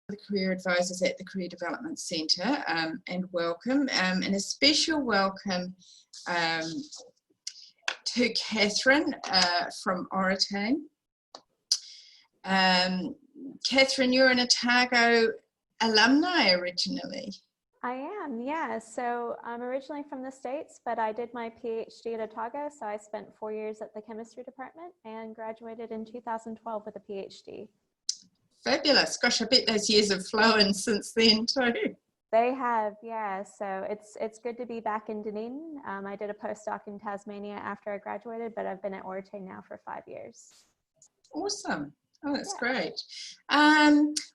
the career advisors at the Career Development Centre, and welcome, and a special welcome to Catherine from Oritain. Catherine, you're an Otago alumni originally. I am, yeah. So I'm originally from the States, but I did my PhD at Otago. So I spent 4 years at the chemistry department and graduated in 2012 with a PhD. Fabulous. Gosh, I bet those years have flown since then too. They have, yeah. So it's good to be back in Dunedin. I did a postdoc in Tasmania after I graduated, but I've been at Oritain now for 5 years. Awesome. Oh, that's Yeah. great.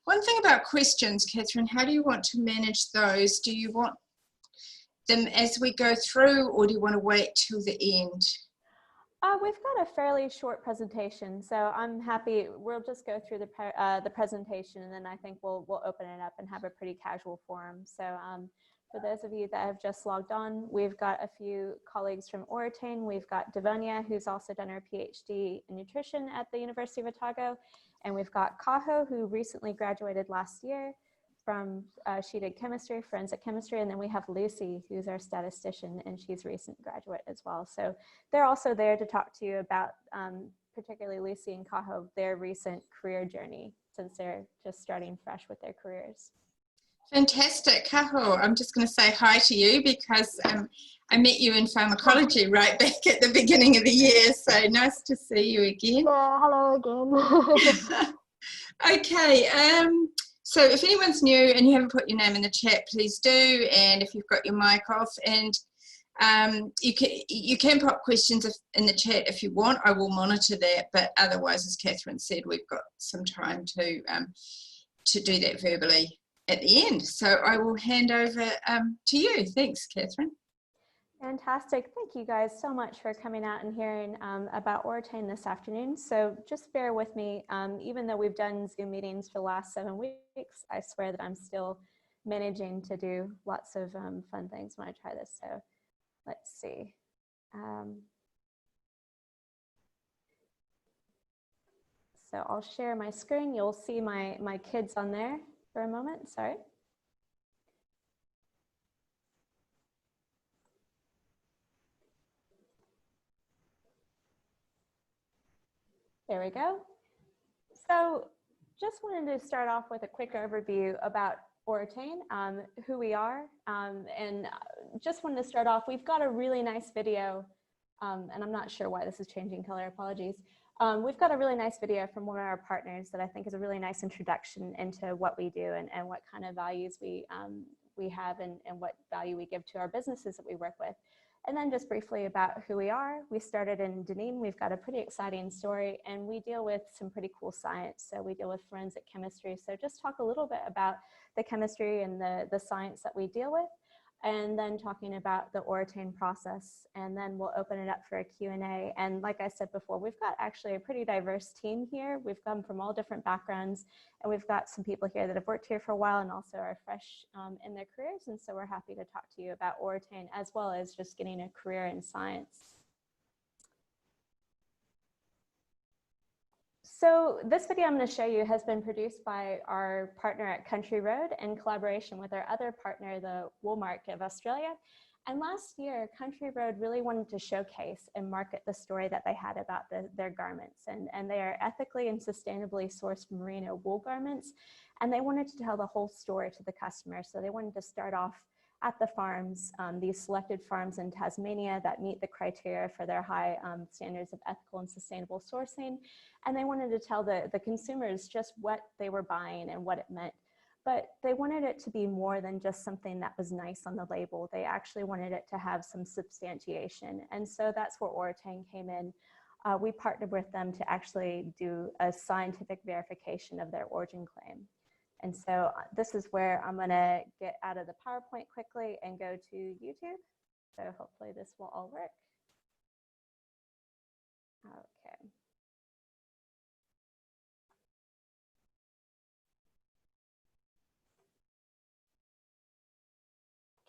One thing about questions, Catherine, how do you want to manage those? Do you want them as we go through, or do you want to wait till the end? We've got a fairly short presentation, so I'm happy. We'll just go through the presentation, and then I think we'll open it up and have a pretty casual forum. So for those of you that have just logged on, we've got a few colleagues from Oritain. We've got Devonia, who's also done her PhD in nutrition at the University of Otago, and we've got Kaho, who recently graduated last year from, she did chemistry, forensic chemistry, and then we have Lucy, who's our statistician, and she's a recent graduate as well. So they're also there to talk to you about, particularly Lucy and Kaho, their recent career journey, since they're just starting fresh with their careers. Fantastic. Kaho, I'm just going to say hi to you because I met you in pharmacology right back at the beginning of the year, so nice to see you again. Hello again. Okay, so if anyone's new and you haven't put your name in the chat, please do, and if you've got your mic off, and you can pop questions in the chat if you want. I will monitor that, but otherwise, as Catherine said, we've got some time to do that verbally at the end. So I will hand over to you. Thanks, Catherine. Fantastic. Thank you guys so much for coming out and hearing about Oritain this afternoon. So just bear with me. Even though we've done Zoom meetings for the last 7 weeks, I swear that I'm still managing to do lots of fun things when I try this. So let's see. So I'll share my screen. You'll see my kids on there for a moment. Sorry. There we go. So just wanted to start off with a quick overview about Oritain, who we are, and just wanted to start off, we've got a really nice video, and I'm not sure why this is changing color, apologies. We've got a really nice video from one of our partners that I think is a really nice introduction into what we do and what kind of values we have and what value we give to our businesses that we work with. And then just briefly about who we are. We started in Dunedin. We've got a pretty exciting story, and we deal with some pretty cool science. So we deal with forensic chemistry. So just talk a little bit about the chemistry and the science that we deal with, and then talking about the Oritain process, and then we'll open it up for a Q&A. And like I said before, we've got actually a pretty diverse team here. We've come from all different backgrounds, and we've got some people here that have worked here for a while and also are fresh in their careers. And so we're happy to talk to you about Oritain, as well as just getting a career in science. So this video I'm going to show you has been produced by our partner at Country Road in collaboration with our other partner, the Woolmark of Australia. And last year, Country Road really wanted to showcase and market the story that they had about their garments. And they are ethically and sustainably sourced merino wool garments. And they wanted to tell the whole story to the customer. So they wanted to start off at the farms, these selected farms in Tasmania that meet the criteria for their high standards of ethical and sustainable sourcing. And they wanted to tell the consumers just what they were buying and what it meant. But they wanted it to be more than just something that was nice on the label. They actually wanted it to have some substantiation. And so that's where Oritain came in. We partnered with them to actually do a scientific verification of their origin claim. And so this is where I'm going to get out of the PowerPoint quickly and go to YouTube. So hopefully this will all work. Okay.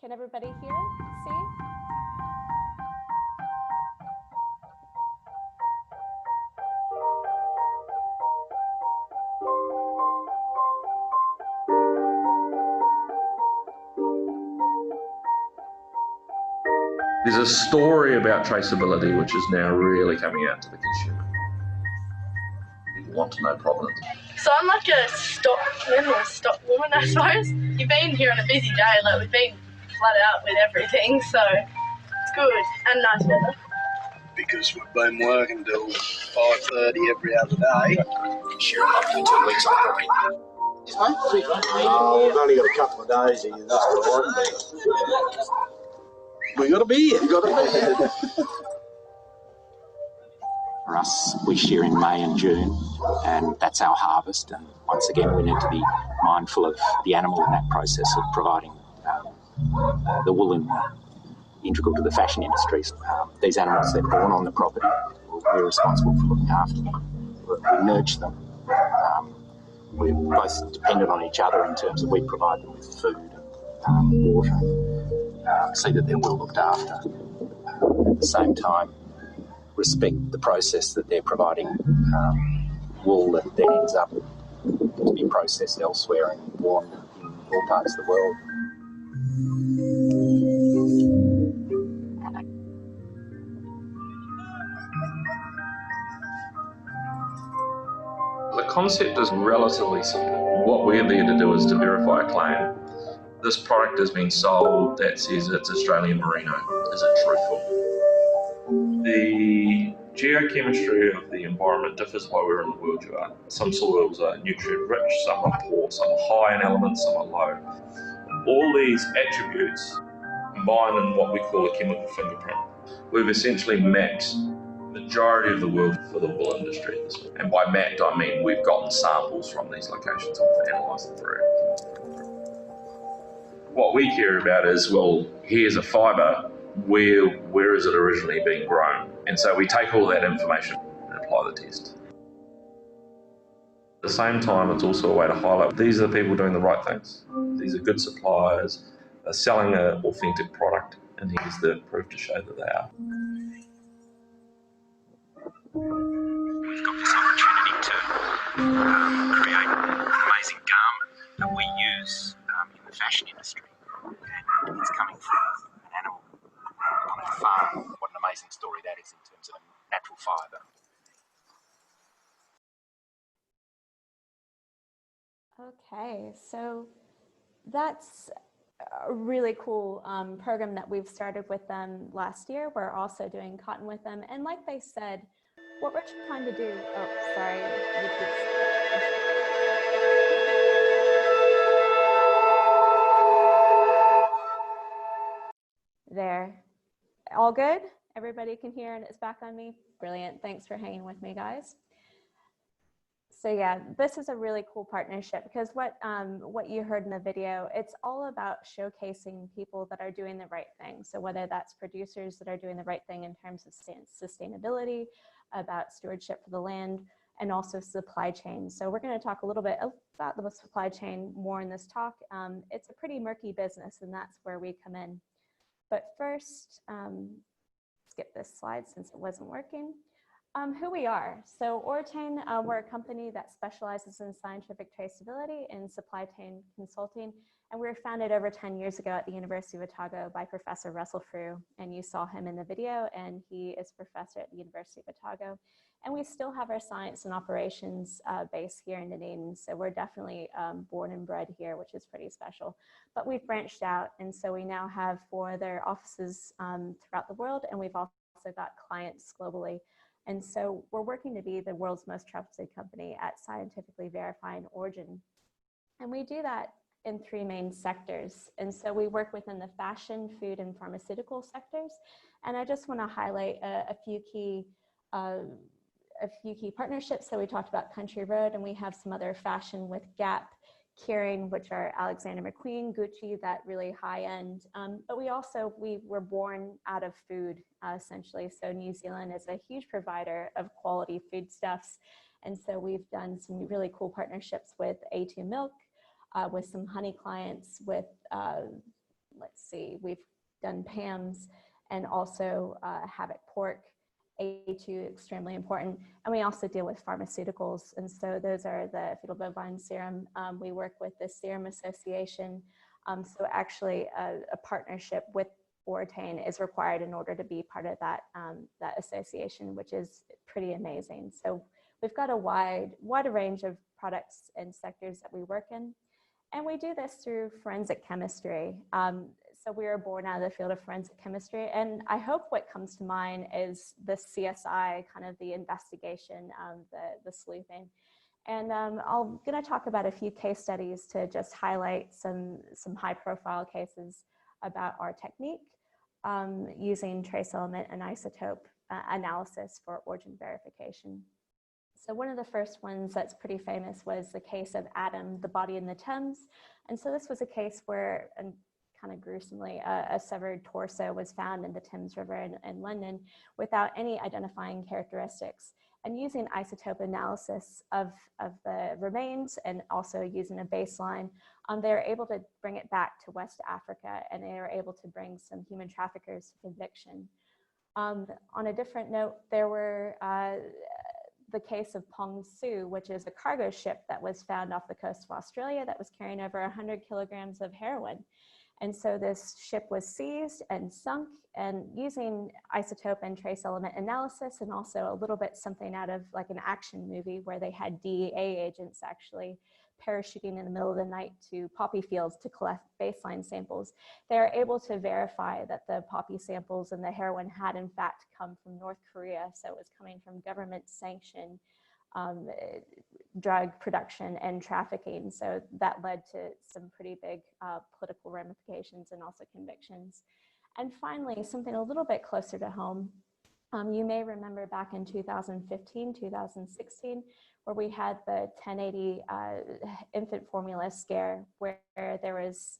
Can everybody hear, see? There's a story about traceability which is now really coming out to the consumer. People want to know provenance. So I'm like a stockman or stock woman, I suppose. You've been here on a busy day, like we've been flat out with everything, so it's good and nice weather. Because we've been working till 5:30 every other day. Sure, up for 2 weeks on property. Is mate? Oh, we've only got a couple of days here. That's all right. We got to be here. For us, we share in May and June, and that's our harvest. And once again, we need to be mindful of the animal in that process of providing the wool integral to the fashion industries. These animals, they're born on the property. We're responsible for looking after them. We nurture them. We're both dependent on each other in terms of we provide them with food and water, see that they're well looked after. At the same time, respect the process that they're providing wool that then ends up to be processed elsewhere and worn in all parts of the world. The concept is relatively simple. What we're there to do is to verify a claim. This product has been sold that says it's Australian merino. Is it truthful? The geochemistry of the environment differs by where in the world you are. Some soils are nutrient rich, some are poor, some are high in elements, some are low. All these attributes combine in what we call a chemical fingerprint. We've essentially mapped the majority of the world for the wool industry at this point. And by mapped, I mean we've gotten samples from these locations and we've analysed them through. What we care about is, well, here's a fibre, where is it originally being grown? And so we take all that information and apply the test. At the same time, it's also a way to highlight these are the people doing the right things. These are good suppliers, they're selling an authentic product, and here's the proof to show that they are. We've got this opportunity to create an amazing garment that we use in the fashion industry. And it's coming from an animal on a farm. What an amazing story that is in terms of a natural fibre. Okay, so that's a really cool program that we've started with them last year. We're also doing cotton with them. And like they said, what we're trying to do, oh, sorry. There, all good? Everybody can hear and it's back on me? Brilliant, thanks for hanging with me, guys. So yeah, this is a really cool partnership because what you heard in the video, it's all about showcasing people that are doing the right thing. So whether that's producers that are doing the right thing in terms of sustainability, about stewardship for the land, and also supply chain. So we're going to talk a little bit about the supply chain more in this talk. It's a pretty murky business, and that's where we come in. But first, skip this slide since it wasn't working. Who we are. So Oritain, we're a company that specializes in scientific traceability and supply chain consulting. And we were founded over 10 years ago at the University of Otago by Professor Russell Frew. And you saw him in the video, and he is a professor at the University of Otago. And we still have our science and operations base here in Dunedin. So we're definitely born and bred here, which is pretty special. But we've branched out. And so we now have 4 other offices throughout the world. And we've also got clients globally. And so we're working to be the world's most trusted company at scientifically verifying origin. And we do that in 3 main sectors. And so we work within the fashion, food, and pharmaceutical sectors. And I just want to highlight a few key partnerships. So we talked about Country Road, and we have some other fashion with Gap, Kering, which are Alexander McQueen, Gucci, that really high end. But we were born out of food, essentially. So New Zealand is a huge provider of quality foodstuffs. And so we've done some really cool partnerships with A2 Milk, with some honey clients, with, let's see, we've done Pam's, and also Havoc Pork, A2, extremely important. And we also deal with pharmaceuticals. And so those are the fetal bovine serum. We work with the Serum Association. So actually a partnership with Oritain is required in order to be part of that, that association, which is pretty amazing. So we've got a wide range of products and sectors that we work in. And we do this through forensic chemistry. So we were born out of the field of forensic chemistry. And I hope what comes to mind is the CSI, kind of the investigation, the sleuthing. And I'm going to talk about a few case studies to just highlight some high profile cases about our technique using trace element and isotope analysis for origin verification. So one of the first ones that's pretty famous was the case of Adam, the body in the Thames. And so this was a case where, and kind of gruesomely, a severed torso was found in the Thames River in London without any identifying characteristics. And using isotope analysis of the remains and also using a baseline, they were able to bring it back to West Africa, and they were able to bring some human traffickers to conviction. On a different note, there were the case of Pong Su, which is a cargo ship that was found off the coast of Australia that was carrying over 100 kilograms of heroin. And so this ship was seized and sunk, and using isotope and trace element analysis, and also a little bit something out of like an action movie where they had DEA agents actually parachuting in the middle of the night to poppy fields to collect baseline samples, they're able to verify that the poppy samples and the heroin had in fact come from North Korea. So it was coming from government sanctioned drug production and trafficking. So that led to some pretty big political ramifications and also convictions. And finally, something a little bit closer to home. You may remember back in 2015, 2016, where we had the 1080 infant formula scare, where there was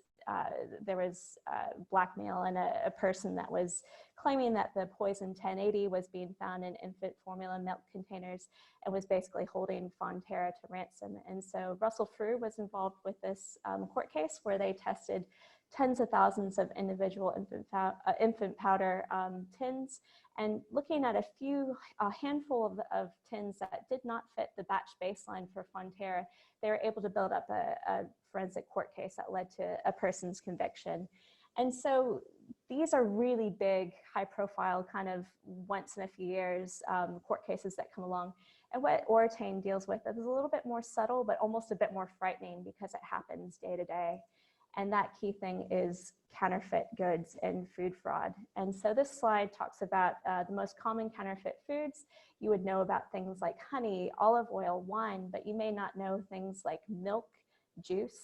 blackmail and a person that was claiming that the poison 1080 was being found in infant formula milk containers and was basically holding Fonterra to ransom. And so Russell Frew was involved with this court case where they tested tens of thousands of individual infant powder tins, and looking at a handful of tins that did not fit the batch baseline for Fonterra, they were able to build up a forensic court case that led to a person's conviction. And so these are really big, high profile, kind of once in a few years court cases that come along. And what Oritain deals with is a little bit more subtle, but almost a bit more frightening because it happens day to day. And that key thing is counterfeit goods and food fraud. And so this slide talks about the most common counterfeit foods. You would know about things like honey, olive oil, wine, but you may not know things like milk, juice,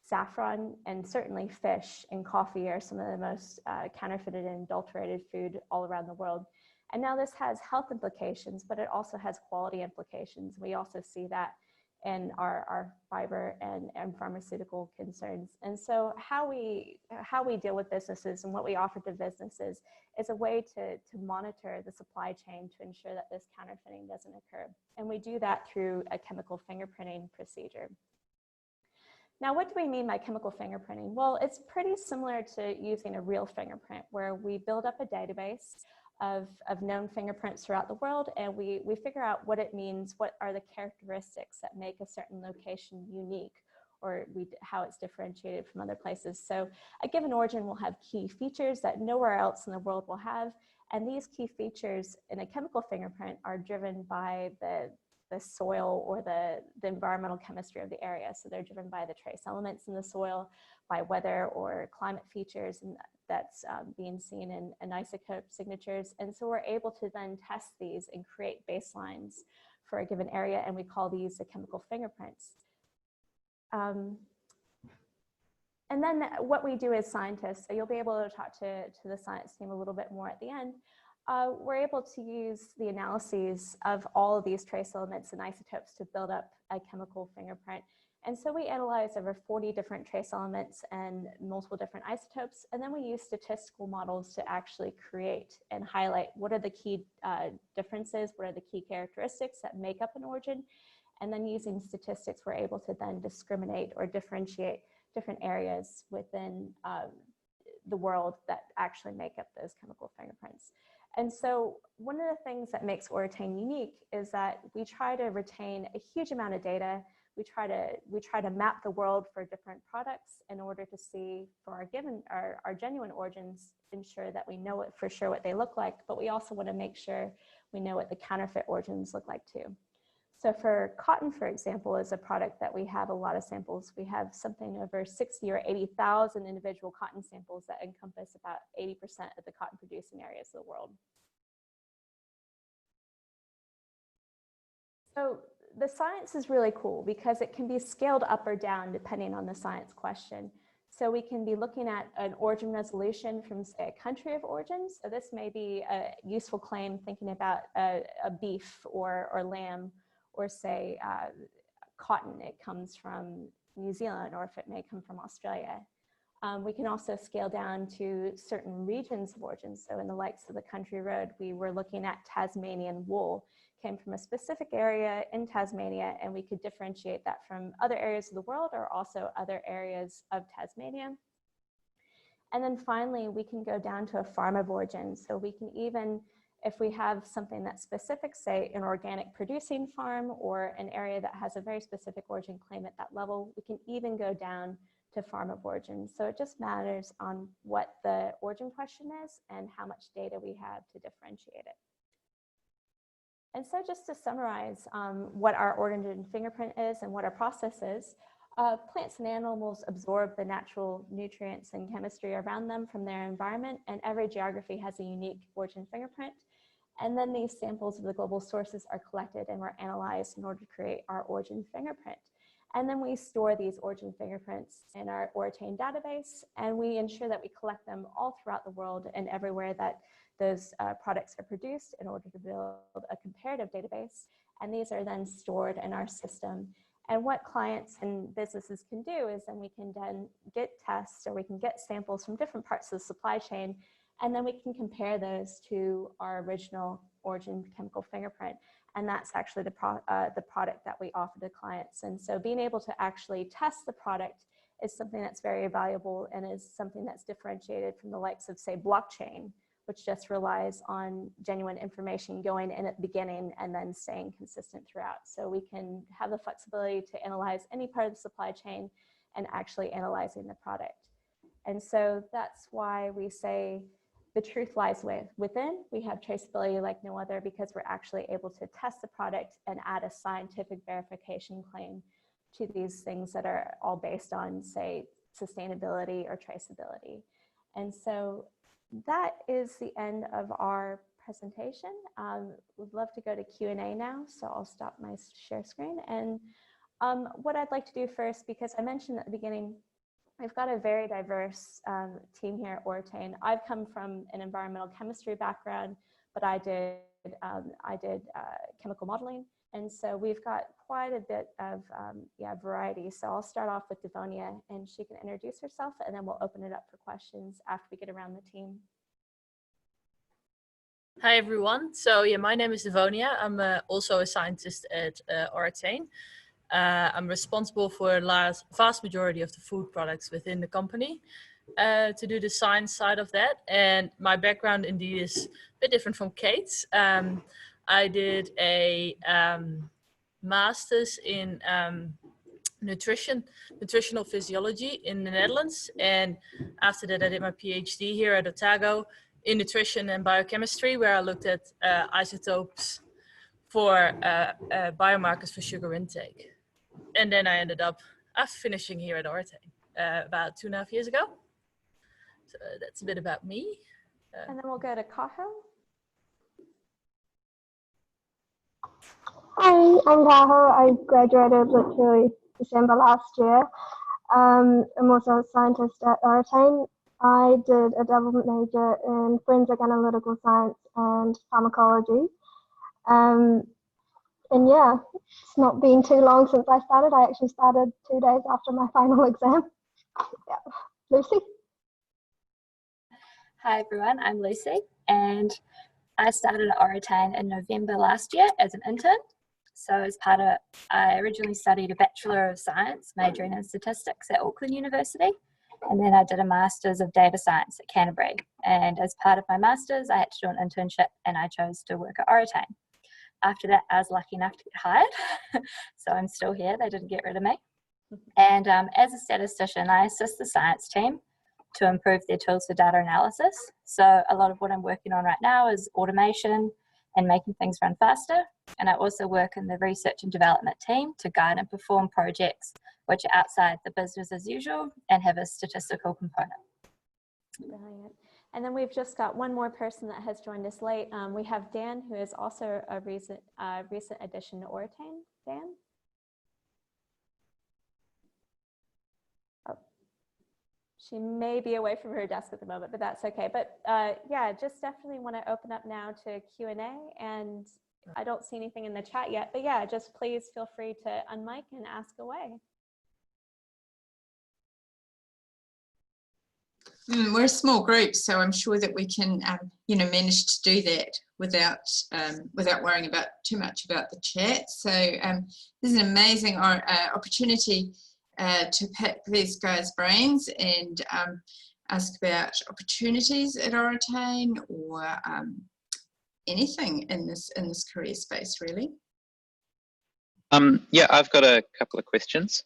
saffron, and certainly fish and coffee are some of the most counterfeited and adulterated food all around the world. And now this has health implications, but it also has quality implications. We also see that in our fiber and pharmaceutical concerns. And so how we deal with businesses and what we offer to businesses is a way to monitor the supply chain to ensure that this counterfeiting doesn't occur. And we do that through a chemical fingerprinting procedure. Now, what do we mean by chemical fingerprinting? Well, it's pretty similar to using a real fingerprint, where we build up a database of known fingerprints throughout the world, and we figure out what it means, what are the characteristics that make a certain location unique, or how it's differentiated from other places. So a given origin will have key features that nowhere else in the world will have, and these key features in a chemical fingerprint are driven by the soil or the environmental chemistry of the area. So they're driven by the trace elements in the soil, by weather or climate features, and that's being seen in isotope signatures. And so we're able to then test these and create baselines for a given area, and we call these the chemical fingerprints. And then what we do as scientists, so you'll be able to talk to the science team a little bit more at the end, we're able to use the analyses of all of these trace elements and isotopes to build up a chemical fingerprint. And so we analyze over 40 different trace elements and multiple different isotopes, and then we use statistical models to actually create and highlight what are the key differences, what are the key characteristics that make up an origin, and then using statistics we're able to then discriminate or differentiate different areas within the world that actually make up those chemical fingerprints. And so one of the things that makes Oritain unique is that we try to retain a huge amount of data, we try to map the world for different products in order to see for our genuine origins, ensure that we know for sure what they look like, but we also want to make sure we know what the counterfeit origins look like too. So for cotton, for example, is a product that we have a lot of samples. We have something over 60 or 80,000 individual cotton samples that encompass about 80% of the cotton producing areas of the world. So the science is really cool because it can be scaled up or down depending on the science question. So we can be looking at an origin resolution from, say, a country of origin. So this may be a useful claim thinking about a beef or lamb, or say cotton, it comes from New Zealand, or if it may come from Australia. We can also scale down to certain regions of origin. So in the likes of the country road, we were looking at Tasmanian wool, came from a specific area in Tasmania, and we could differentiate that from other areas of the world or also other areas of Tasmania. And then finally, we can go down to a farm of origin. So we can even, if we have something that's specific, say an organic producing farm or an area that has a very specific origin claim at that level, we can even go down to farm of origin. So it just matters on what the origin question is and how much data we have to differentiate it. And so just to summarize what our origin fingerprint is and what our process is, plants and animals absorb the natural nutrients and chemistry around them from their environment, and every geography has a unique origin fingerprint. And then these samples of the global sources are collected and were analyzed in order to create our origin fingerprint. And then we store these origin fingerprints in our Oritain database, and we ensure that we collect them all throughout the world and everywhere that those products are produced in order to build a comparative database. And these are then stored in our system. And what clients and businesses can do is then we can then get tests, or we can get samples from different parts of the supply chain, and then we can compare those to our original origin chemical fingerprint. And that's actually the product that we offer to clients. And so being able to actually test the product is something that's very valuable and is something that's differentiated from the likes of, say, blockchain, which just relies on genuine information going in at the beginning and then staying consistent throughout. So we can have the flexibility to analyze any part of the supply chain and actually analyzing the product. And so that's why we say the truth lies within. We have traceability like no other because we're actually able to test the product and add a scientific verification claim to these things that are all based on, say, sustainability or traceability. And so that is the end of our presentation. We'd love to go to Q&A now, so I'll stop my share screen. And what I'd like to do first, because I mentioned at the beginning, we've got a very diverse team here at Oritain. I've come from an environmental chemistry background, but I did chemical modeling. And so we've got quite a bit of variety. So I'll start off with Devonia, and she can introduce herself, and then we'll open it up for questions after we get around the team. Hi everyone. So yeah, my name is Devonia. I'm also a scientist at Oritain. I'm responsible for the vast majority of the food products within the company to do the science side of that. And my background indeed is a bit different from Kate's. I did a master's in nutritional physiology in the Netherlands. And after that, I did my PhD here at Otago in nutrition and biochemistry, where I looked at isotopes for biomarkers for sugar intake. And then I ended up finishing here at Oritain about 2.5 years ago. So that's a bit about me. And then we'll go to Kaho. Hi, I'm Kaho. I graduated literally December last year. I'm also a scientist at Oritain. I did a double major in forensic analytical science and pharmacology. And yeah, it's not been too long since I started. I actually started 2 days after my final exam. Yeah. Lucy? Hi everyone, I'm Lucy, and I started at Oritain in November last year as an intern. So as part of, I originally studied a Bachelor of Science majoring in statistics at Auckland University, and then I did a Master's of Data Science at Canterbury. And as part of my Master's, I had to do an internship, and I chose to work at Oritain. after that, I was lucky enough to get hired. So I'm still here. They didn't get rid of me. And as a statistician, I assist the science team to improve their tools for data analysis. So a lot of what I'm working on right now is automation and making things run faster. And I also work in the research and development team to guide and perform projects which are outside the business as usual and have a statistical component. Brilliant. And then we've just got one more person that has joined us late. We have Dan, who is also a recent addition to Oritain. Dan? Oh, she may be away from her desk at the moment, but that's okay. But yeah, just definitely want to open up now to Q&A. And I don't see anything in the chat yet, but yeah, just please feel free to unmic and ask away. We're a small group, so I'm sure that we can, you know, manage to do that without worrying about too much about the chat. So this is an amazing opportunity to pick these guys' brains and ask about opportunities at Oritain or anything in this career space, really. Yeah, I've got a couple of questions.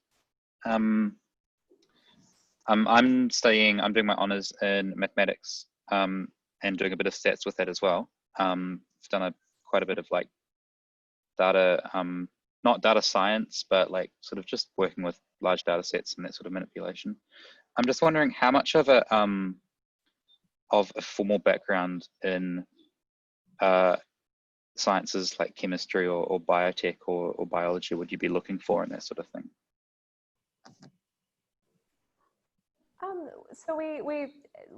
I'm doing my honours in mathematics and doing a bit of stats with that as well. I've done quite a bit of like data, not data science, but like sort of just working with large data sets and that sort of manipulation. I'm just wondering how much of a formal background in sciences like chemistry or biotech or biology would you be looking for in that sort of thing? So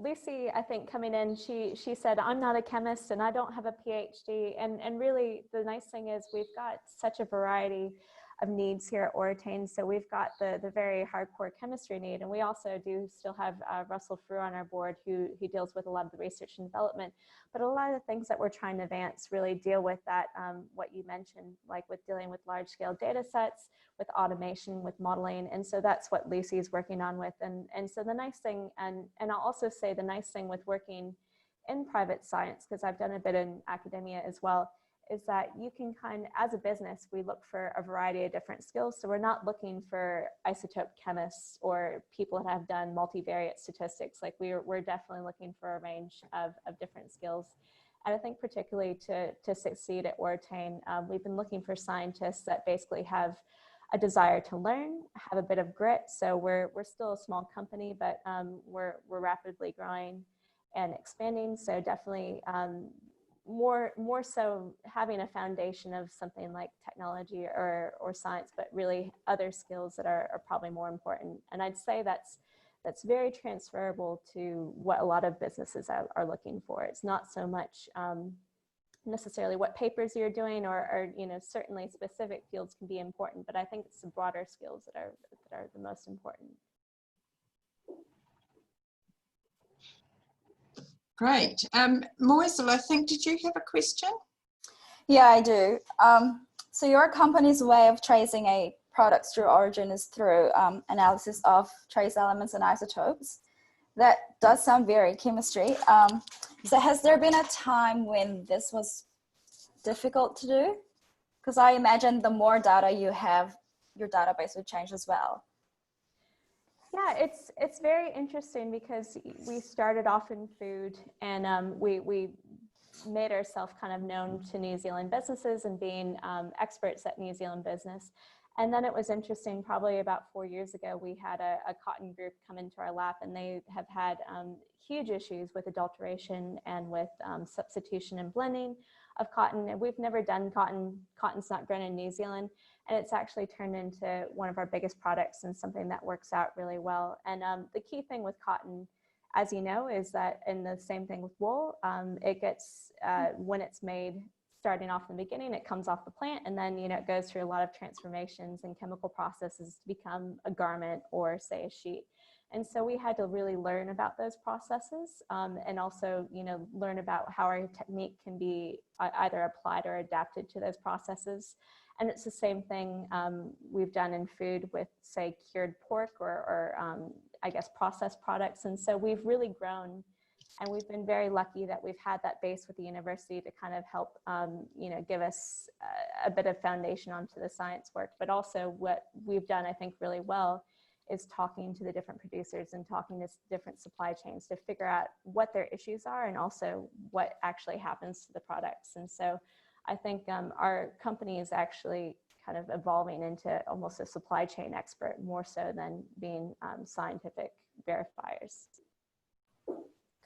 Lucy, I think coming in, she said, I'm not a chemist and I don't have a PhD. And really the nice thing is we've got such a variety of needs here at Oritain. So we've got the very hardcore chemistry need, and we also do still have Russell Frew on our board who deals with a lot of the research and development. But a lot of the things that we're trying to advance really deal with that, what you mentioned, like with dealing with large scale data sets, with automation, with modeling. And so that's what Lucy's working on with. And so the nice thing, and I'll also say the nice thing with working in private science, because I've done a bit in academia as well, is that you can as a business, we look for a variety of different skills. So we're not looking for isotope chemists or people that have done multivariate statistics. Like we're definitely looking for a range of different skills. And I think particularly to succeed at Oritain, we've been looking for scientists that basically have a desire to learn, have a bit of grit. So we're still a small company, but we're rapidly growing and expanding. So definitely more so having a foundation of something like technology or science, but really other skills that are probably more important. And I'd say that's very transferable to what a lot of businesses are looking for. It's not so much necessarily what papers you're doing, or you know, certainly specific fields can be important, but I think it's the broader skills that are the most important. Great. Moisel, I think, did you have a question? Yeah, I do. So your company's way of tracing a product's true origin is through analysis of trace elements and isotopes. That does sound very chemistry. So has there been a time when this was difficult to do? Because I imagine the more data you have, your database would change as well. Yeah, it's very interesting because we started off in food, and we made ourselves kind of known to New Zealand businesses and being experts at New Zealand business. And then it was interesting, probably about 4 years ago, we had a cotton group come into our lab, and they have had huge issues with adulteration and with substitution and blending of cotton. And we've never done cotton. Cotton's not grown in New Zealand. And it's actually turned into one of our biggest products and something that works out really well. And the key thing with cotton, as you know, is that, and the same thing with wool, it gets, when it's made, starting off in the beginning, it comes off the plant, and then, you know, it goes through a lot of transformations and chemical processes to become a garment or, say, a sheet. And so we had to really learn about those processes, and also, you know, learn about how our technique can be either applied or adapted to those processes. And it's the same thing we've done in food with, say, cured pork or I guess, processed products. And so we've really grown And we've been very lucky that we've had that base with the university to kind of help, you know, give us a bit of foundation onto the science work. But also what we've done, I think, really well is talking to the different producers and talking to different supply chains to figure out what their issues are and also what actually happens to the products. And so I think our company is actually kind of evolving into almost a supply chain expert more so than being scientific verifiers.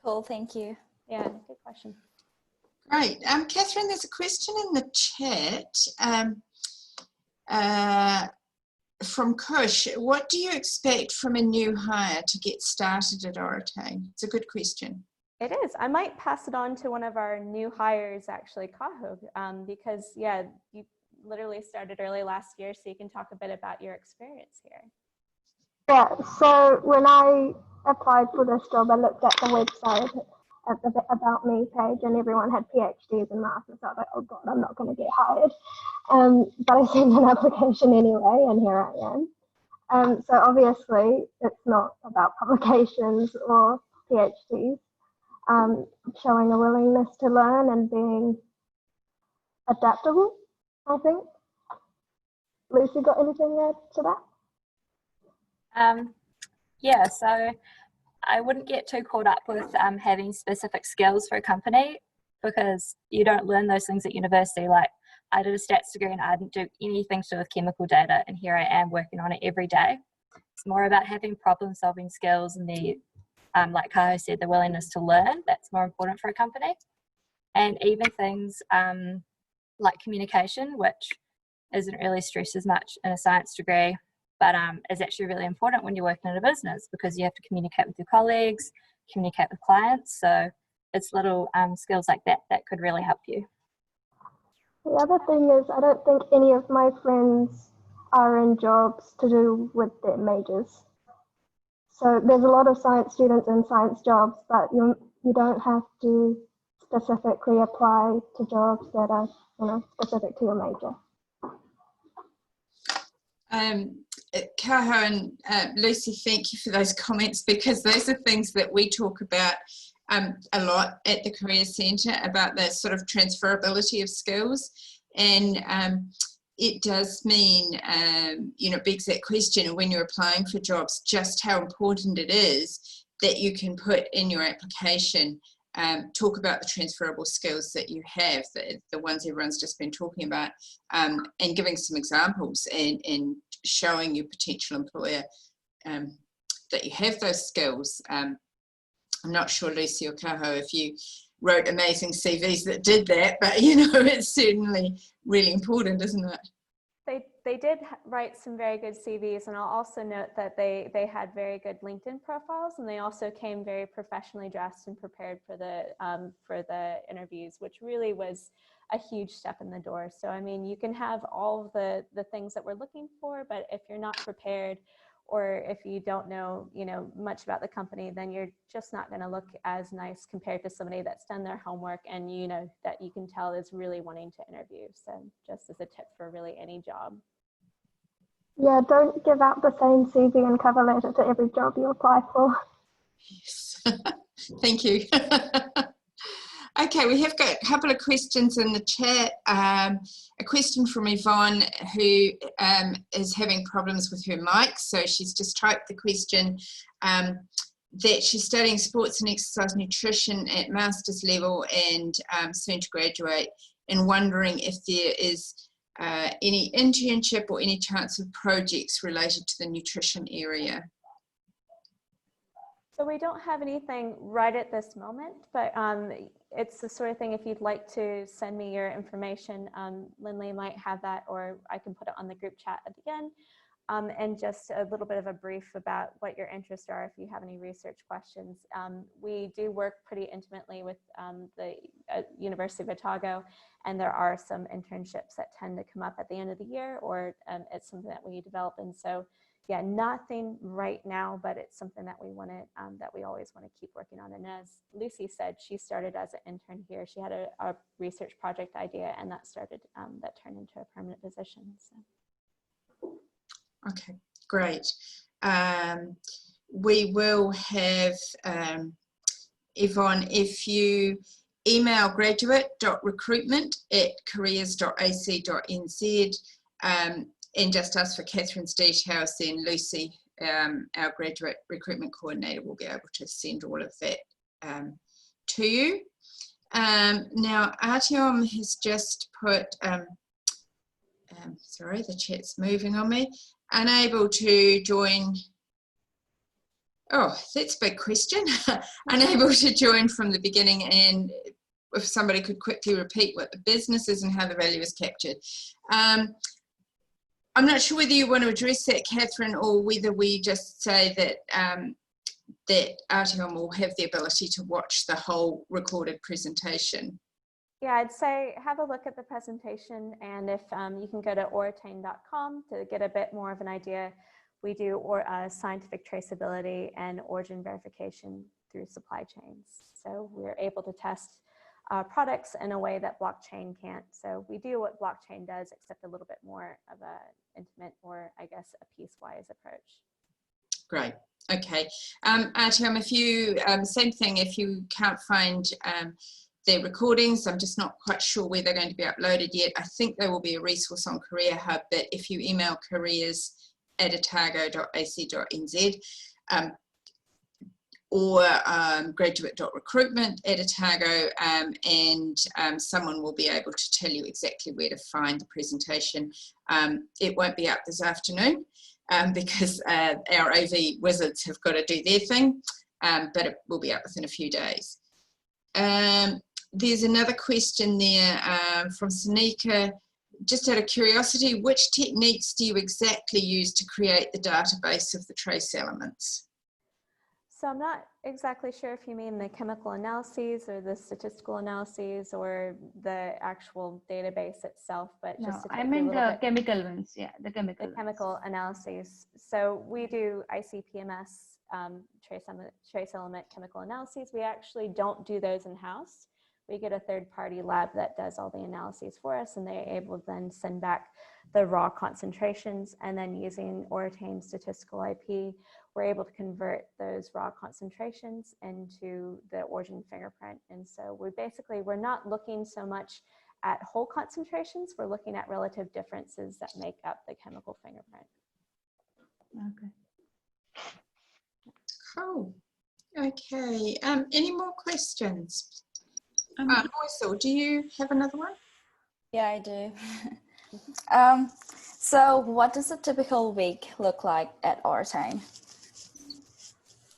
Cool, thank you. Yeah, good question. Great. Catherine, there's a question in the chat from Kush. What do you expect from a new hire to get started at Oritain? It's a good question. It is. I might pass it on to one of our new hires, actually, Kaho, because, yeah, you literally started early last year, so you can talk a bit about your experience here. Yeah, so when I applied for this job, I looked at the website at the About Me page, and everyone had PhDs and masters. So I was like, oh God, I'm not going to get hired. But I sent an application anyway, and here I am. So obviously, it's not about publications or PhDs. Showing a willingness to learn and being adaptable, I think. Lucy, got anything to add to that? Yeah, so I wouldn't get too caught up with having specific skills for a company, because you don't learn those things at university. Like, I did a stats degree and I didn't do anything to do with chemical data, and here I am working on it every day. It's more about having problem solving skills and the like Kaho said, the willingness to learn. That's more important for a company. And even things like communication, which isn't really stressed as much in a science degree, but is actually really important when you're working in a business, because you have to communicate with your colleagues, communicate with clients. So it's little skills like that that could really help you. The other thing is, I don't think any of my friends are in jobs to do with their majors. So there's a lot of science students in science jobs, but you don't have to specifically apply to jobs that are, you know, specific to your major. Kaho and Lucy, thank you for those comments, because those are things that we talk about a lot at the Career Centre, about the sort of transferability of skills. And it does mean, you know, begs that question when you're applying for jobs, just how important it is that you can put in your application, talk about the transferable skills that you have, the ones everyone's just been talking about, and giving some examples and showing your potential employer that you have those skills. I'm not sure, Lucy or Kaho, if you wrote amazing CVs that did that, but you know, it's certainly really important, isn't it? They did write some very good CVs, and I'll also note that they had very good LinkedIn profiles, and they also came very professionally dressed and prepared for the interviews, which really was a huge step in the door. So I mean, you can have all of the things that we're looking for, but if you're not prepared, or if you don't know, you know, much about the company, then you're just not going to look as nice compared to somebody that's done their homework and, you know, that you can tell is really wanting to interview. So just as a tip for really any job. Yeah, don't give out the same CV and cover letter to every job you apply for. Yes, thank you. Okay, we have got a couple of questions in the chat. A question from Yvonne, who is having problems with her mic. So she's just typed the question that she's studying sports and exercise nutrition at master's level and soon to graduate, and wondering if there is any internship or any chance of projects related to the nutrition area. So we don't have anything right at this moment, but it's the sort of thing, if you'd like to send me your information, Lindley might have that, or I can put it on the group chat at the end, and just a little bit of a brief about what your interests are if you have any research questions. We do work pretty intimately with the University of Otago, and there are some internships that tend to come up at the end of the year, or it's something that we develop. And so yeah, nothing right now, but it's something that we want to, that we always want to keep working on. And as Lucy said, she started as an intern here. She had a research project idea, and that started, that turned into a permanent position. So. Okay, great. We will have Yvonne, if you email graduate.recruitment@careers.ac.nz and just ask for Catherine's details, then Lucy, our graduate recruitment coordinator, will be able to send all of that to you. Now, Artyom has just put, sorry, the chat's moving on me, unable to join. Oh, that's a big question. Unable to join from the beginning, and if somebody could quickly repeat what the business is and how the value is captured. I'm not sure whether you want to address that, Catherine, or whether we just say that that Artyom will have the ability to watch the whole recorded presentation. Yeah, I'd say have a look at the presentation, and if you can go to oritain.com to get a bit more of an idea. We do scientific traceability and origin verification through supply chains. So we're able to test products in a way that blockchain can't. So we do what blockchain does, except a little bit more of a intimate, or I guess a piecewise approach. Great. Okay. Artyom, if you, same thing, if you can't find the recordings, I'm just not quite sure where they're going to be uploaded yet. I think there will be a resource on Career Hub, but if you email careers@otago.ac.nz or graduate.recruitment@otago, and someone will be able to tell you exactly where to find the presentation. It won't be up this afternoon because our AV wizards have got to do their thing, but it will be up within a few days. There's another question there from Sanika. Just out of curiosity, which techniques do you exactly use to create the database of the trace elements? So I'm not exactly sure if you mean the chemical analyses or the statistical analyses or the actual database itself, but no, just to I meant the chemical ones. Yeah, the chemical analyses. So we do ICP-MS, trace element chemical analyses. We actually don't do those in-house. We get a third-party lab that does all the analyses for us, and they're able to then send back the raw concentrations, and then using Oritain statistical IP, we're able to convert those raw concentrations into the origin fingerprint. And so we're not looking so much at whole concentrations, we're looking at relative differences that make up the chemical fingerprint. Okay. Cool. Okay. Any more questions? Moisel, do you have another one? Yeah, I do. So what does a typical week look like at Oritain?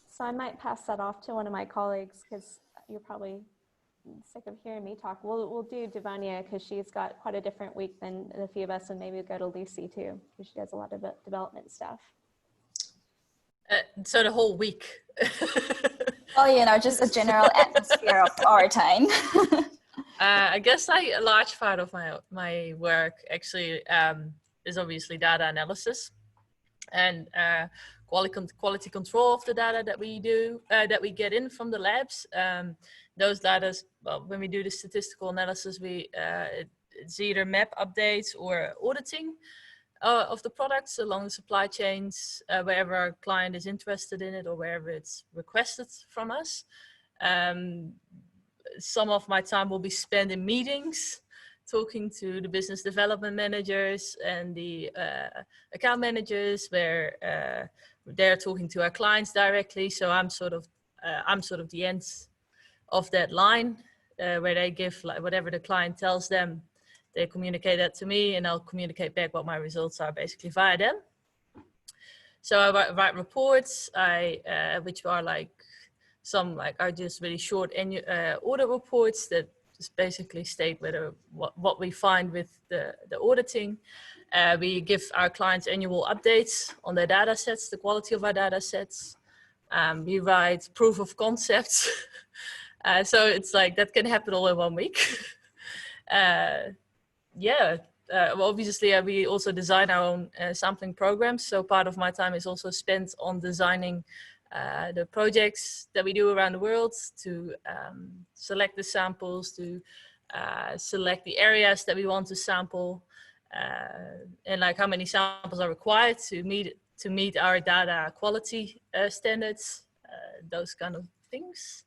So I might pass that off to one of my colleagues, because you're probably sick of hearing me talk. We'll do Devania, because she's got quite a different week than a few of us, and maybe we'll go to Lucy too, because she does a lot of development stuff. So the whole week. Well, you know, just a general atmosphere of Oritain. I guess a large part of my work actually is obviously data analysis and quality control of the data that we do, that we get in from the labs. Those data, well, when we do the statistical analysis, it's either map updates or auditing of the products along the supply chains, wherever our client is interested in it or wherever it's requested from us. Some of my time will be spent in meetings, talking to the business development managers and the account managers, where they're talking to our clients directly. So I'm sort of the end of that line, where they give whatever the client tells them. They communicate that to me, and I'll communicate back what my results are, basically via them. So I write reports, which are are just really short audit reports that just basically state what we find with the auditing. We give our clients annual updates on their data sets, the quality of our data sets. We write proof of concepts. So it's like that can happen all in 1 week. Well, obviously we also design our own sampling programs. So part of my time is also spent on designing the projects that we do around the world to select the samples, to select the areas that we want to sample, and how many samples are required to meet our data quality standards, those kind of things.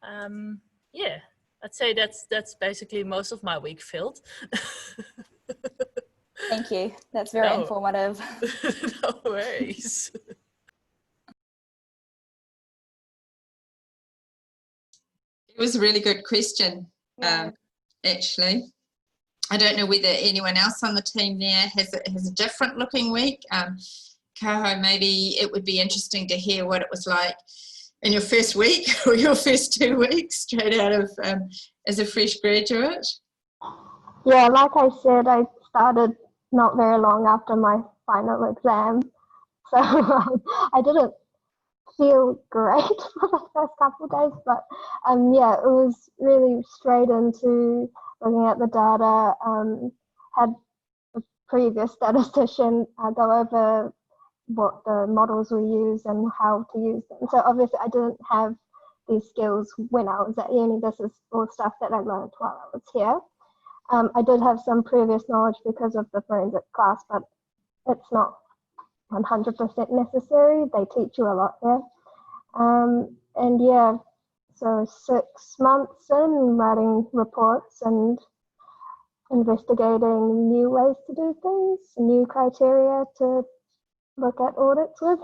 Yeah, I'd say that's basically most of my week filled. Thank you. That's very No. informative. No worries. It was a really good question, actually. I don't know whether anyone else on the team there has a different looking week. Kaho, maybe it would be interesting to hear what it was like in your first week or your first 2 weeks straight out of as a fresh graduate. Yeah, like I said, I started not very long after my final exam, so I didn't feel great for the first couple of days, but yeah, it was really straight into looking at the data. Had a previous statistician go over what the models we use and how to use them. So obviously I didn't have these skills when I was at uni. This is all stuff that I learned while I was here. I did have some previous knowledge because of the forensic class, but it's not 100% necessary. They teach you a lot there. And yeah, so 6 months in, writing reports and investigating new ways to do things, new criteria to look at audits with.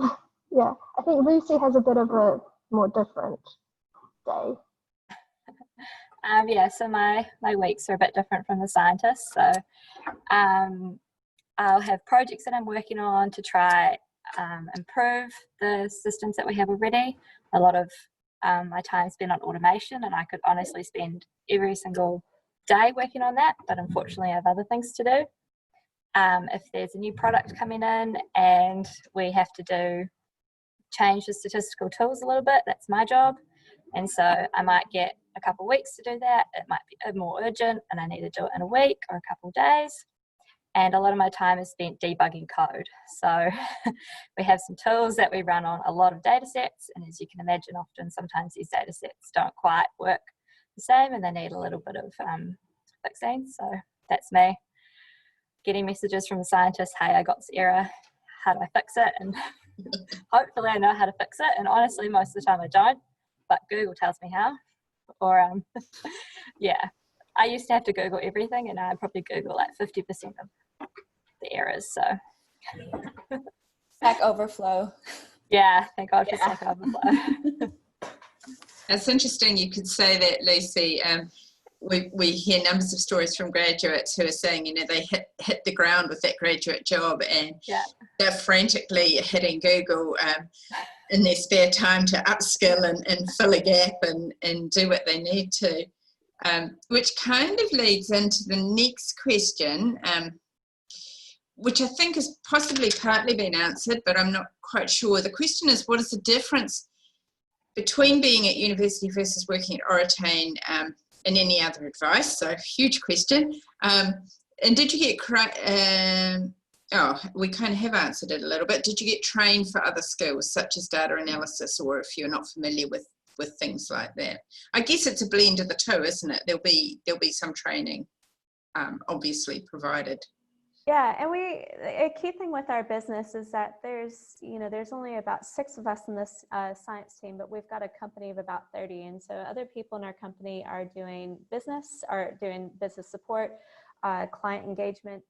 Yeah, I think Lucy has a bit of a more different day. Yeah, so my weeks are a bit different from the scientists. So I'll have projects that I'm working on to try improve the systems that we have already. A lot of my time spent on automation, and I could honestly spend every single day working on that, but unfortunately I have other things to do. If there's a new product coming in and we have to change the statistical tools a little bit, that's my job. And so I might get a couple of weeks to do that. It might be more urgent and I need to do it in a week or a couple of days. And a lot of my time is spent debugging code. So we have some tools that we run on a lot of data sets. And as you can imagine, often sometimes these data sets don't quite work the same and they need a little bit of fixing. So that's me getting messages from the scientists, hey, I got this error, how do I fix it? And hopefully I know how to fix it. And honestly, most of the time I don't, but Google tells me how. Or yeah, I used to have to Google everything and I probably Google like 50% of the errors, so. Stack Overflow. Yeah, thank God for Stack Overflow. It's interesting you could say that, Lucy. We hear numbers of stories from graduates who are saying, you know, they hit the ground with that graduate job and they're frantically hitting Google in their spare time to upskill and fill a gap and do what they need to, which kind of leads into the next question, which I think has possibly partly been answered, but I'm not quite sure. The question is, what is the difference between being at university versus working at Oritain, and any other advice? So huge question. And did you get, oh, we kind of have answered it a little bit. Did you get trained for other skills such as data analysis, or if you're not familiar with things like that? I guess it's a blend of the two, isn't it? There'll be some training obviously provided. Yeah, and a key thing with our business is that there's only about 6 of us in this science team, but we've got a company of about 30. And so other people in our company are doing business support, client engagement,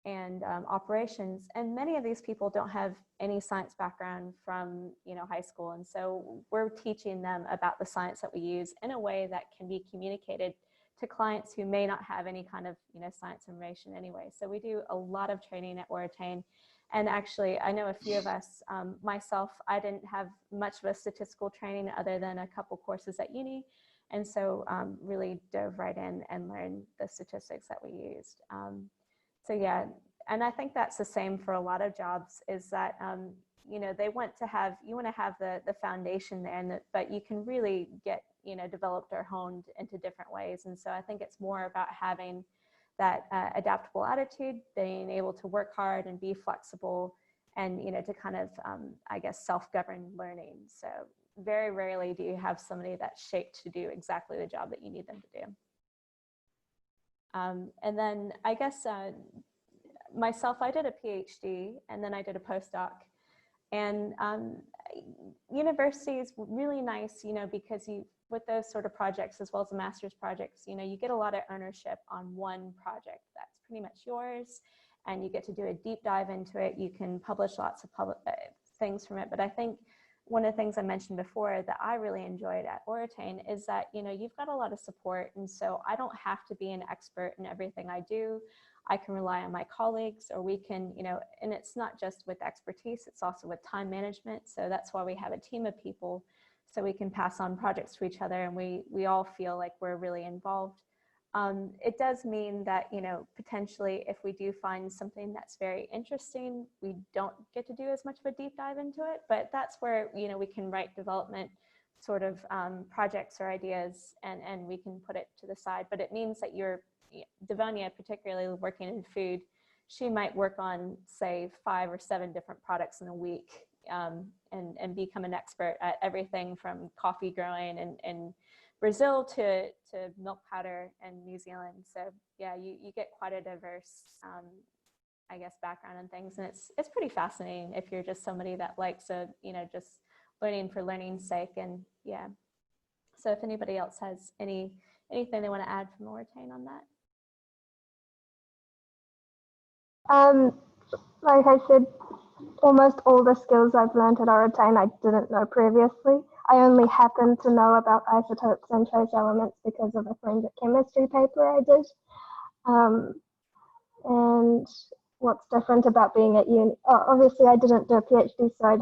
and operations. And many of these people don't have any science background from high school. And so we're teaching them about the science that we use in a way that can be communicated to clients who may not have any kind of science information anyway. So we do a lot of training at Oritain. And actually, I know a few of us, myself, I didn't have much of a statistical training other than a couple courses at uni. And so really dove right in and learned the statistics that we used. So yeah, and I think that's the same for a lot of jobs, is that they want to have the foundation there, but you can really get developed or honed into different ways. And so I think it's more about having that adaptable attitude, being able to work hard and be flexible, and to kind of I guess self-governed learning. So very rarely do you have somebody that's shaped to do exactly the job that you need them to do. And then I guess myself, I did a PhD and then I did a postdoc. And university is really nice, because with those sort of projects, as well as the master's projects, you know, you get a lot of ownership on one project that's pretty much yours, and you get to do a deep dive into it. You can publish lots of things from it. But I think one of the things I mentioned before that I really enjoyed at Oritain is that, you know, you've got a lot of support. And so I don't have to be an expert in everything I do. I can rely on my colleagues, or we can, you know, and it's not just with expertise, it's also with time management. So that's why we have a team of people, so we can pass on projects to each other, and we all feel like we're really involved. It does mean that, you know, potentially if we do find something that's very interesting, we don't get to do as much of a deep dive into it, but that's where, you know, we can write development sort of projects or ideas, and we can put it to the side. But it means that Devonia, particularly working in food, she might work on, say, 5 or 7 different products in a week, and become an expert at everything from coffee growing and Brazil to milk powder and New Zealand. So yeah, you get quite a diverse, I guess, background and things. And it's pretty fascinating if you're just somebody that likes you know, just learning for learning's sake. And yeah, so if anybody else has anything they want to add from Oritain on that. Like I said, almost all the skills I've learned at Oritain I didn't know previously. I only happened to know about isotopes and trace elements because of a forensic chemistry paper I did. And what's different about being at uni, obviously I didn't do a PhD, so I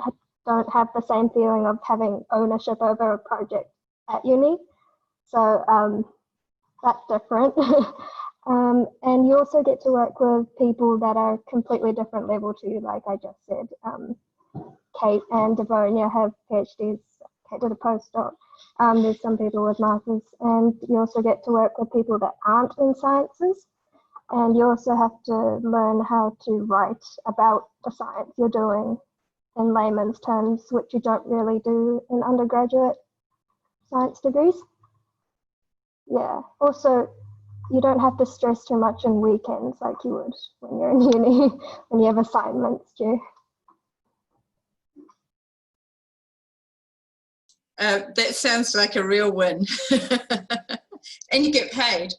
don't have the same feeling of having ownership over a project at uni. So that's different. And you also get to work with people that are completely different level to you, like I just said. Kate and Devonia have PhDs. Kate did a postdoc. There's some people with masters, and you also get to work with people that aren't in sciences. And you also have to learn how to write about the science you're doing in layman's terms, which you don't really do in undergraduate science degrees. Yeah. Also, you don't have to stress too much on weekends like you would when you're in uni, when you have assignments due. That sounds like a real win. And you get paid.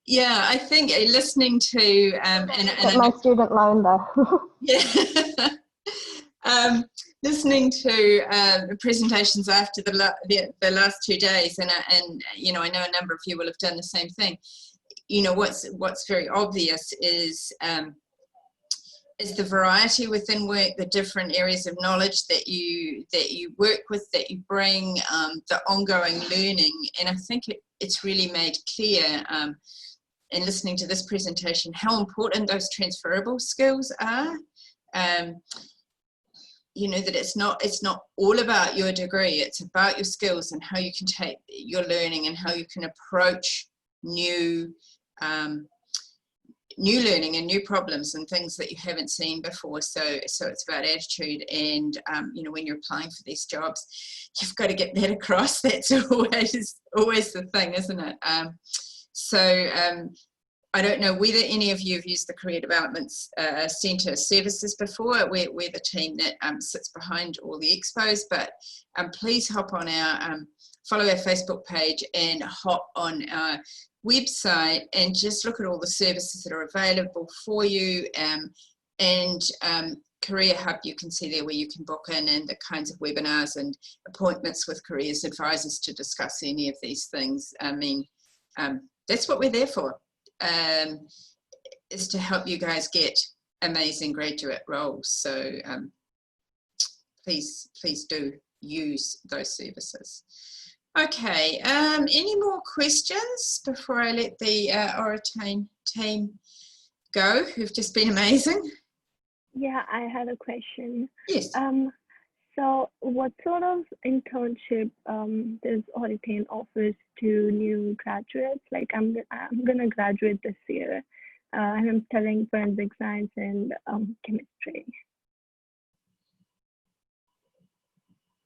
Yeah, I think listening to Get my student loan though. Yeah. Listening to presentations after the last 2 days, and you know, I know a number of you will have done the same thing. You know, what's very obvious is the variety within work, the different areas of knowledge that you work with, that you bring, the ongoing learning. And I think it's really made clear in listening to this presentation how important those transferable skills are. You know, that it's not all about your degree, it's about your skills and how you can take your learning and how you can approach new learning and new problems and things that you haven't seen before. So it's about attitude, and you know, when you're applying for these jobs, you've got to get that across. That's always the thing, isn't it? I don't know whether any of you have used the Career Development Centre services before. We're the team that sits behind all the expos, but please hop on follow our Facebook page and hop on our website and just look at all the services that are available for you. And Career Hub, you can see there where you can book in, and the kinds of webinars and appointments with careers advisors to discuss any of these things. I mean, that's what we're there for. Is to help you guys get amazing graduate roles. So please do use those services. Okay, any more questions before I let the Oritain team go, who've just been amazing? Yeah, I had a question. Yes. So what sort of internship does Oritain offers to new graduates? Like I'm gonna graduate this year, and I'm studying forensic science and chemistry.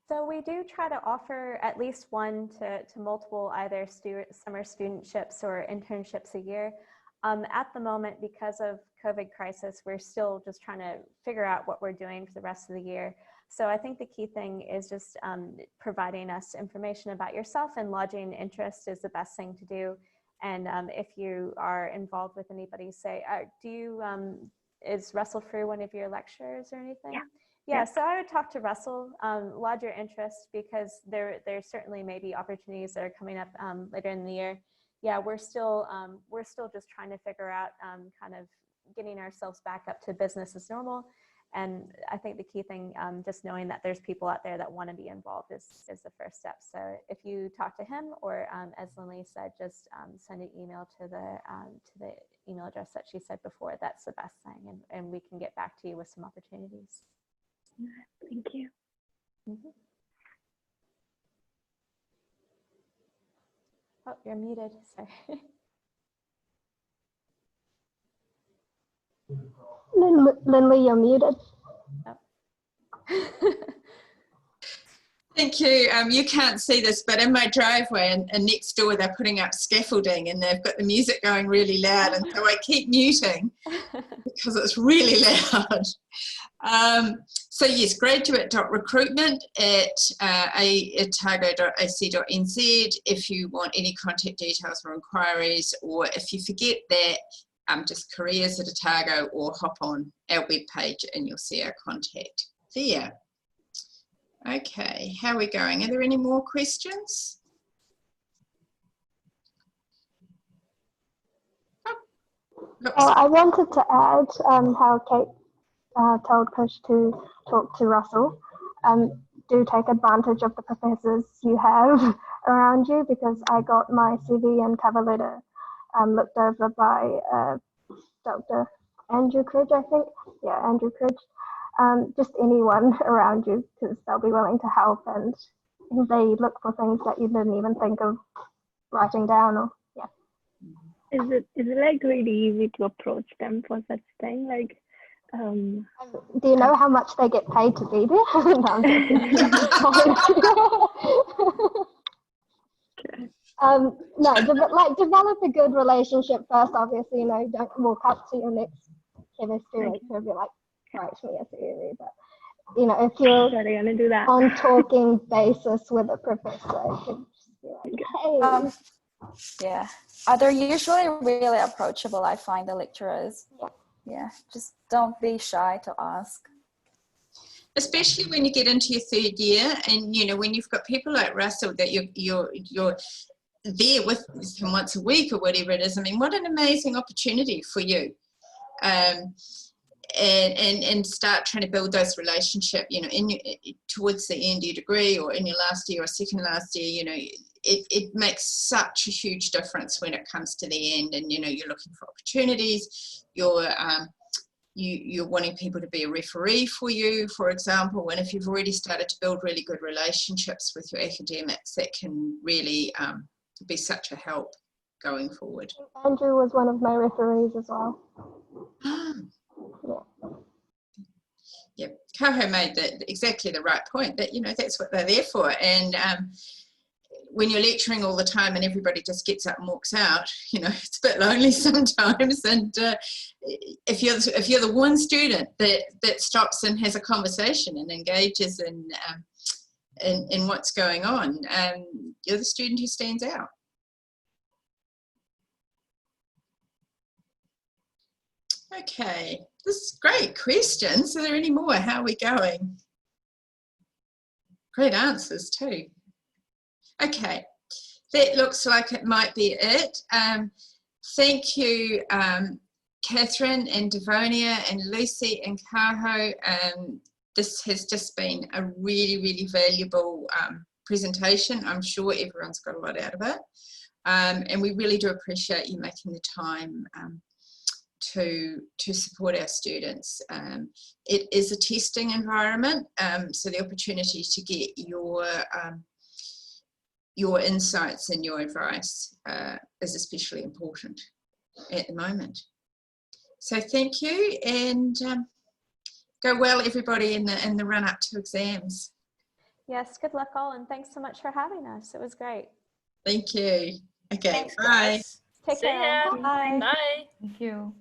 So we do try to offer at least 1 to multiple either summer studentships or internships a year. At the moment, because of COVID crisis, we're still just trying to figure out what we're doing for the rest of the year. So I think the key thing is just providing us information about yourself, and lodging interest is the best thing to do. And if you are involved with anybody, say, is Russell Frew one of your lecturers or anything? Yeah, so I would talk to Russell, lodge your interest, because there certainly may be opportunities that are coming up later in the year. Yeah, we're still just trying to figure out kind of getting ourselves back up to business as normal. And I think the key thing, just knowing that there's people out there that want to be involved is the first step. So if you talk to him, or as Lindley said, just send an email to the email address that she said before, that's the best thing. And we can get back to you with some opportunities. Thank you. Mm-hmm. Oh, you're muted, sorry. Lindley, you're muted. Oh. Thank you. You can't see this, but in my driveway and next door, they're putting up scaffolding, and they've got the music going really loud, and so I keep muting because it's really loud. So yes, graduate.recruitment@otago.ac.nz if you want any contact details or inquiries, or if you forget that, just careers at Otago, or hop on our webpage and you'll see our contact there. Okay, how are we going? Are there any more questions? I wanted to add how Kate told Kush to talk to Russell. Do take advantage of the professors you have around you, because I got my CV and cover letter looked over by Dr. Andrew Cridge, I think. Yeah, Andrew Cridge. Just anyone around you, because they'll be willing to help, and they look for things that you didn't even think of writing down. Or Is it like really easy to approach them for such thing? Like, do you know how much they get paid to be there? No, I'm joking. Develop a good relationship first. Obviously, don't walk up to your next chemistry lecturer and be like, write me a theory. But if you're gonna do that on talking basis with a professor, you can just be like, hey. Yeah, they're usually really approachable, I find, the lecturers. Yeah, just don't be shy to ask. Especially when you get into your third year, and when you've got people like Russell that you're there with him once a week or whatever it is. I mean, what an amazing opportunity for you. And start trying to build those relationships, towards the end of your degree, or in your last year or second last year. It makes such a huge difference when it comes to the end, and you're looking for opportunities, you're wanting people to be a referee for you, for example, and if you've already started to build really good relationships with your academics, that can really be such a help going forward. Andrew was one of my referees as well. Yep, Kaho made exactly the right point, that that's what they're there for. And when you're lecturing all the time and everybody just gets up and walks out, it's a bit lonely sometimes. And if you're the one student that stops and has a conversation and engages in what's going on, you're the student who stands out. Okay, this is great questions. Are there any more? How are we going? Great answers too. Okay, that looks like it might be it. Thank you, Catherine and Devonia and Lucy and Kaho. This has just been a really, really valuable presentation. I'm sure everyone's got a lot out of it. And we really do appreciate you making the time to support our students. It is a testing environment, so the opportunity to get your insights and your advice is especially important at the moment. So thank you, and go well, everybody, in the run up to exams. Yes, good luck all, and thanks so much for having us. It was great. Thank you. Okay, Thanks, bye. guys. Take See care. ya. Bye. Bye. Thank you.